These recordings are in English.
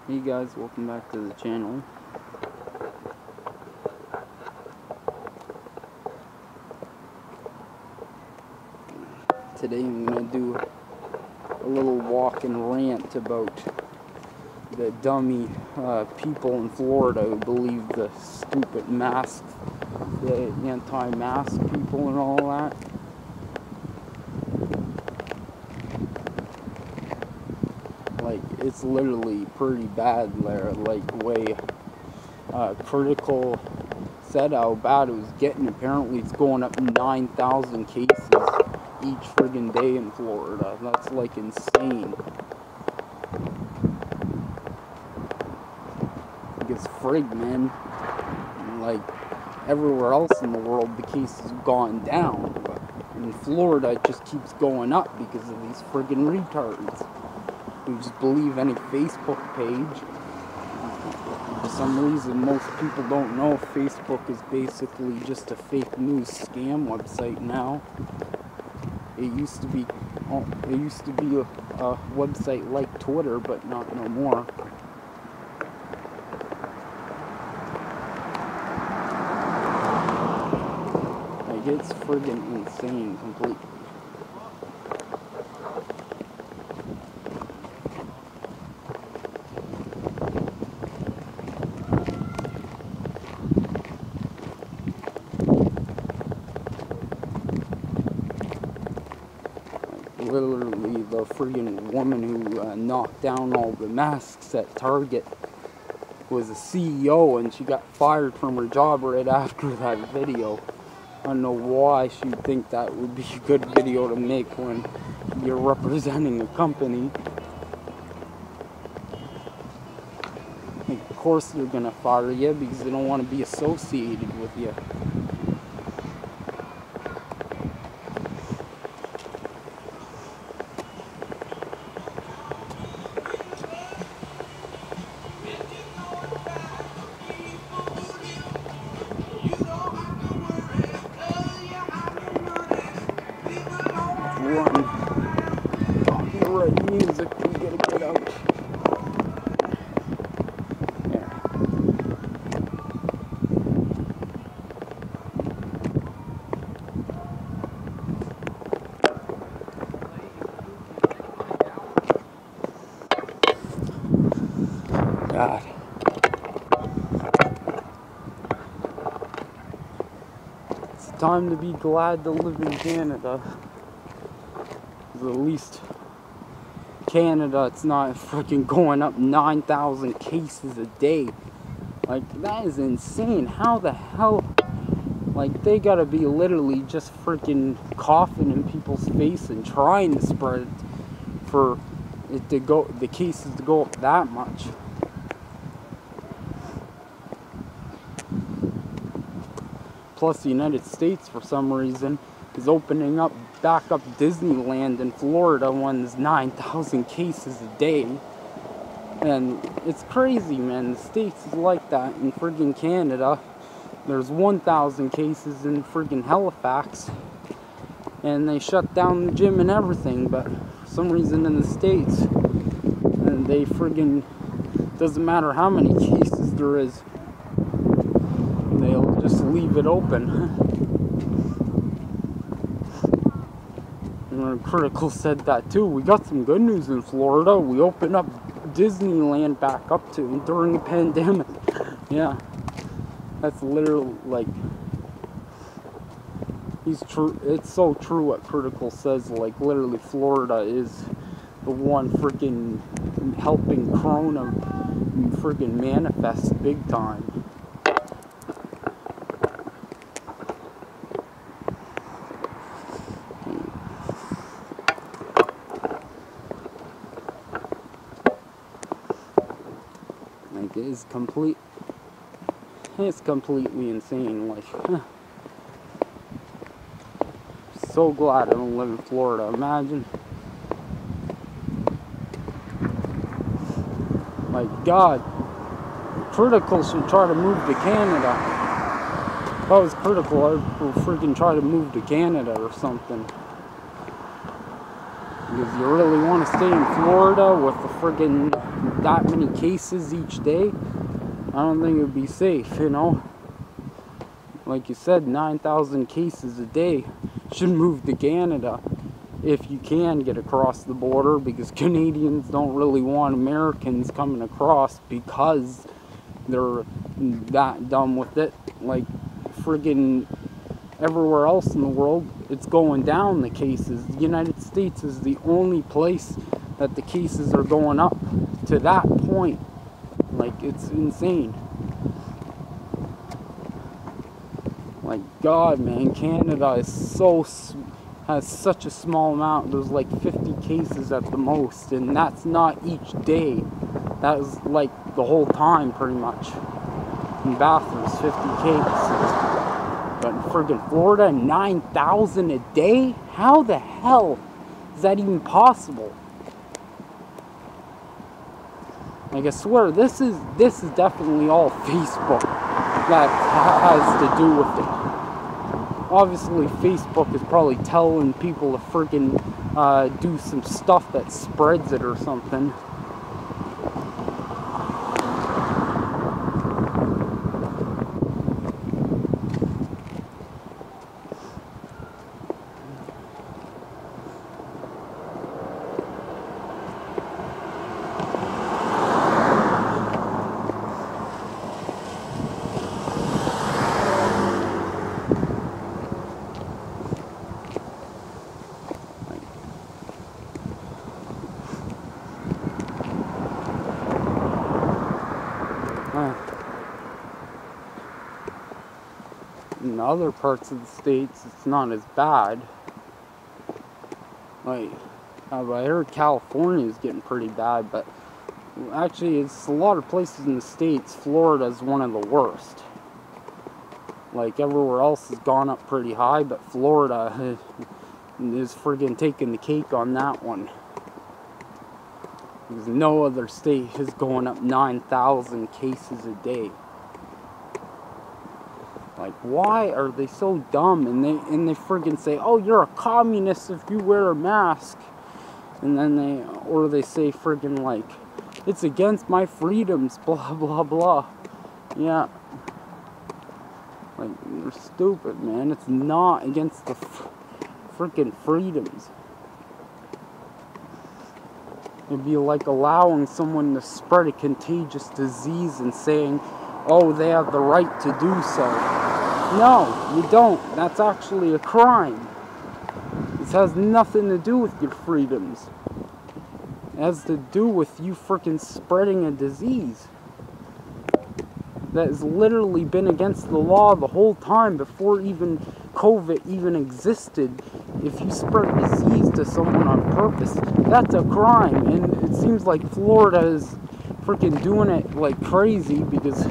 Hey guys, welcome back to the channel. Today I'm going to do a little walk and rant about the dummy people in Florida who believe the stupid mask, the anti-mask people and all that. Like, it's literally pretty bad there, like, way Critical said how bad it was getting. Apparently it's going up 9,000 cases each friggin' day in Florida. That's like insane. It's frig, man. Like, everywhere else in the world the cases have gone down, but in Florida it just keeps going up because of these friggin' retards who just believe any Facebook page. For some reason, most people don't know Facebook is basically just a fake news scam website now. It used to be a website like Twitter, but not no more. Like, it's friggin' insane completely. Literally, the friggin' woman who knocked down all the masks at Target was a CEO, and she got fired from her job right after that video. I don't know why she'd think that would be a good video to make when you're representing a company. Like, of course they're gonna fire you because they don't want to be associated with you. Run. Copyright music, we gotta get out. Yeah. God. It's time to be glad to live in Canada. At least Canada, it's not freaking going up 9,000 cases a day. Like, that is insane. How the hell? Like, they gotta be literally just freaking coughing in people's face and trying to spread it for it to go, the cases to go up that much. Plus, the United States, for some reason, is opening up back up Disneyland in Florida when there's 9,000 cases a day. And it's crazy, man. The States is like that. In friggin' Canada, there's 1,000 cases in friggin' Halifax, and they shut down the gym and everything. But for some reason in the States, and they friggin', doesn't matter how many cases there is, they'll just leave it open. Critical said that too. We got some good news in Florida. We opened up Disneyland back up to during the pandemic. Yeah, that's literally, like, he's true. It's so true what Critical says. Like, literally, Florida is the one freaking helping Corona freaking manifest big time. Like, it's completely insane. Like, so glad I don't live in Florida. Imagine, like, God, Critical should try to move to Canada. If I was Critical, I would freaking try to move to Canada or something. Because you really want to stay in Florida with the friggin' that many cases each day, I don't think it would be safe, you know. Like you said, 9,000 cases a day. Should move to Canada if you can get across the border, because Canadians don't really want Americans coming across because they're that dumb with it. Like friggin' everywhere else in the world, it's going down, the cases. The United States is the only place that the cases are going up to that point. Like, it's insane. Like, God, man, Canada is has such a small amount. There's like 50 cases at the most, and that's not each day. That is like the whole time, pretty much. In Bath, there's 50 cases. But in friggin' Florida, 9,000 a day? How the hell is that even possible? Like, I swear, this is definitely all Facebook that has to do with it. Obviously, Facebook is probably telling people to friggin' do some stuff that spreads it or something. In other parts of the states, it's not as bad. Like, I heard California is getting pretty bad, but actually, it's a lot of places in the states. Florida is one of the worst. Like, everywhere else has gone up pretty high, but Florida is friggin' taking the cake on that one. Because no other state is going up 9,000 cases a day. Like, why are they so dumb? And they friggin' say, "Oh, you're a communist if you wear a mask." And then they say friggin' like, "It's against my freedoms," blah blah blah. Yeah. Like, they're stupid, man. It's not against the friggin' freedoms. It'd be like allowing someone to spread a contagious disease and saying, "Oh, they have the right to do so." No, you don't. That's actually a crime. This has nothing to do with your freedoms. It has to do with you freaking spreading a disease that has literally been against the law the whole time before even COVID even existed. If you spread a disease to someone on purpose, that's a crime. And it seems like Florida is freaking doing it like crazy, because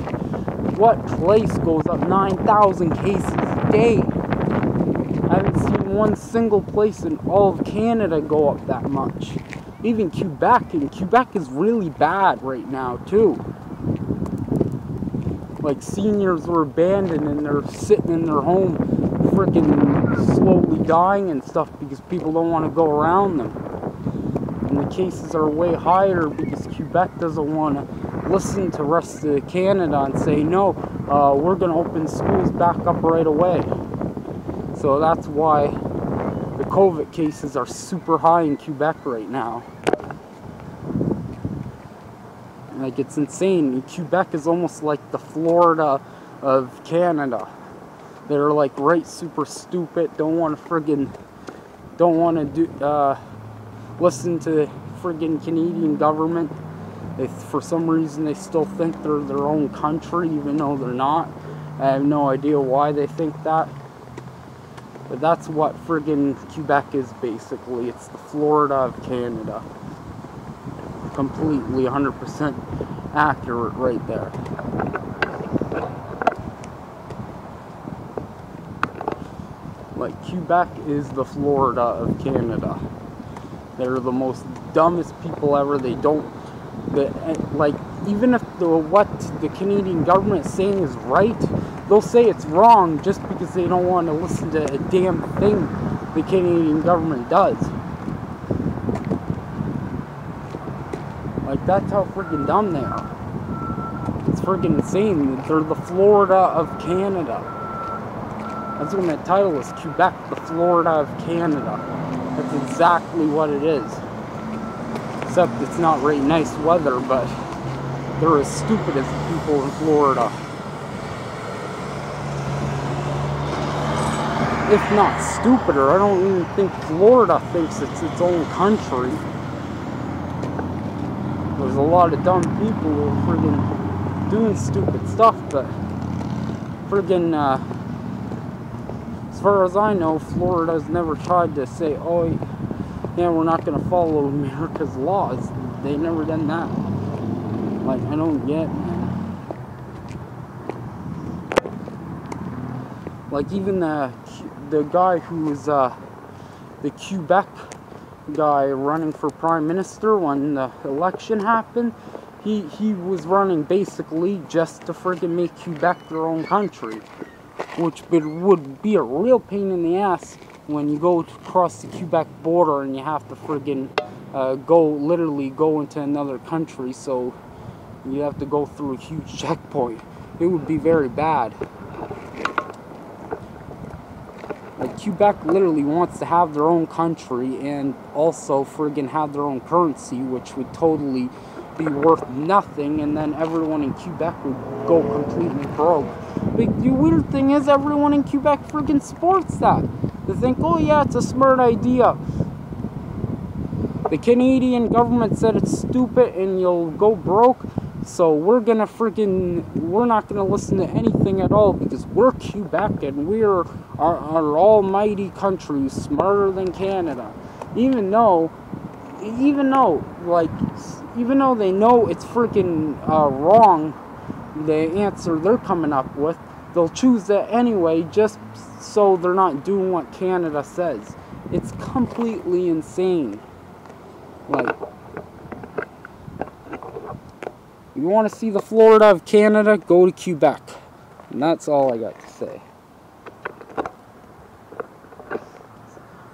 what place goes up 9,000 cases a day? I haven't seen one single place in all of Canada go up that much. Even Quebec, and Quebec is really bad right now too. Like, seniors were abandoned and they're sitting in their home freaking slowly dying and stuff because people don't want to go around them. And the cases are way higher because Quebec doesn't want to listen to the rest of Canada and say, "No, we're going to open schools back up right away." So that's why the COVID cases are super high in Quebec right now. Like, it's insane. Quebec is almost like the Florida of Canada. They're like right super stupid, don't want to listen to the friggin' Canadian government. For some reason they still think they're their own country, even though they're not. I have no idea why they think that. But that's what friggin' Quebec is basically. It's the Florida of Canada. Completely 100% accurate right there. Like, Quebec is the Florida of Canada. They're the most dumbest people ever. They don't, like, even if what the Canadian government is saying is right, they'll say it's wrong just because they don't want to listen to a damn thing the Canadian government does. Like, that's how freaking dumb they are. It's freaking insane. They're the Florida of Canada. That's what my title is, Quebec, the Florida of Canada. That's exactly what it is. Except it's not very nice weather, but they're as stupid as the people in Florida. If not stupider, I don't even think Florida thinks it's its own country. There's a lot of dumb people who are friggin' doing stupid stuff, but friggin', as far as I know, Florida's never tried to say, oh, yeah, we're not gonna follow America's laws. They never done that. Like, I don't get, man. Like, even the guy who was, the Quebec guy running for prime minister when the election happened, he was running basically just to friggin' make Quebec their own country, which would be a real pain in the ass when you go across the Quebec border and you have to friggin' literally go into another country, so you have to go through a huge checkpoint. It would be very bad. Like, Quebec literally wants to have their own country and also friggin' have their own currency, which would totally be worth nothing, and then everyone in Quebec would go completely broke. But the weird thing is, everyone in Quebec friggin' supports that. They think, oh yeah, it's a smart idea. The Canadian government said it's stupid and you'll go broke, so we're not gonna listen to anything at all because we're Quebec and we're our almighty country, smarter than Canada. Even though they know it's freaking wrong, the answer they're coming up with, they'll choose that anyway just so they're not doing what Canada says. It's completely insane. Like, you want to see the Florida of Canada, go to Quebec. And that's all I got to say.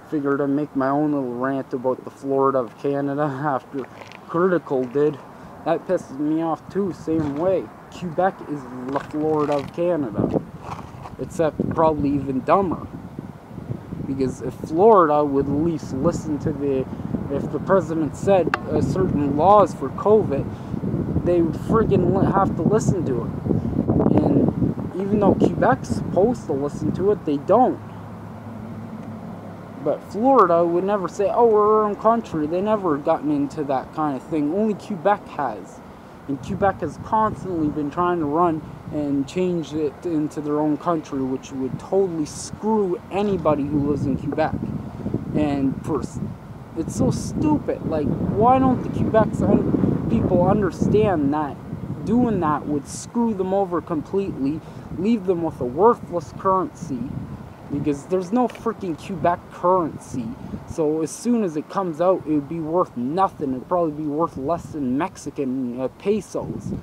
Figured I'd make my own little rant about the Florida of Canada after Critical did. That pisses me off too, same way. Quebec is the Florida of Canada. Except probably even dumber. Because if Florida would at least listen to if the president said certain laws for COVID, they would friggin' have to listen to it. And even though Quebec's supposed to listen to it, they don't. But Florida would never say, oh, we're our own country. They never gotten into that kind of thing. Only Quebec has. And Quebec has constantly been trying to run and change it into their own country, which would totally screw anybody who lives in Quebec. And it's so stupid. Like, why don't the Quebec people understand that doing that would screw them over completely, leave them with a worthless currency, because there's no freaking Quebec currency. So as soon as it comes out, it would be worth nothing. It'd probably be worth less than Mexican pesos.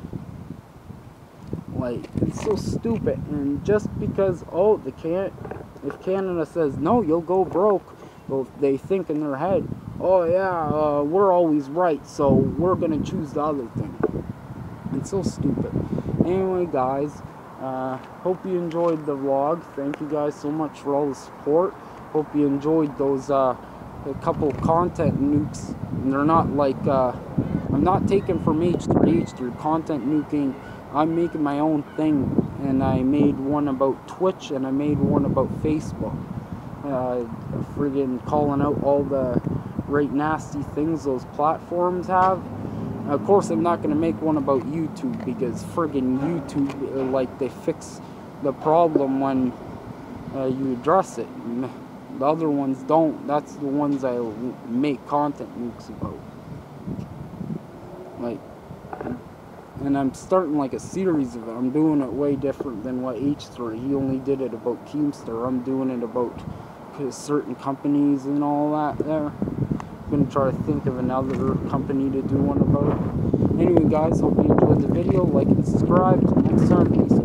Like, it's so stupid. And just because, oh, if Canada says no, you'll go broke, well, they think in their head, oh yeah, we're always right, so we're gonna choose the other thing. It's so stupid. Anyway, guys, hope you enjoyed the vlog. Thank you guys so much for all the support. Hope you enjoyed those a couple content nukes. And they're not like I'm not taking from H3 content nuking. I'm making my own thing, and I made one about Twitch and I made one about Facebook. Friggin' calling out all the great nasty things those platforms have. Of course, I'm not going to make one about YouTube, because friggin' YouTube, like, they fix the problem when you address it. And the other ones don't. That's the ones I make content nukes about. Like, and I'm starting like a series of it. I'm doing it way different than what H3. He only did it about Keemstar. I'm doing it about certain companies and all that there. I'm going to try to think of another company to do one about. Anyway, guys, hope you enjoyed the video. Like and subscribe. Till next time, peace.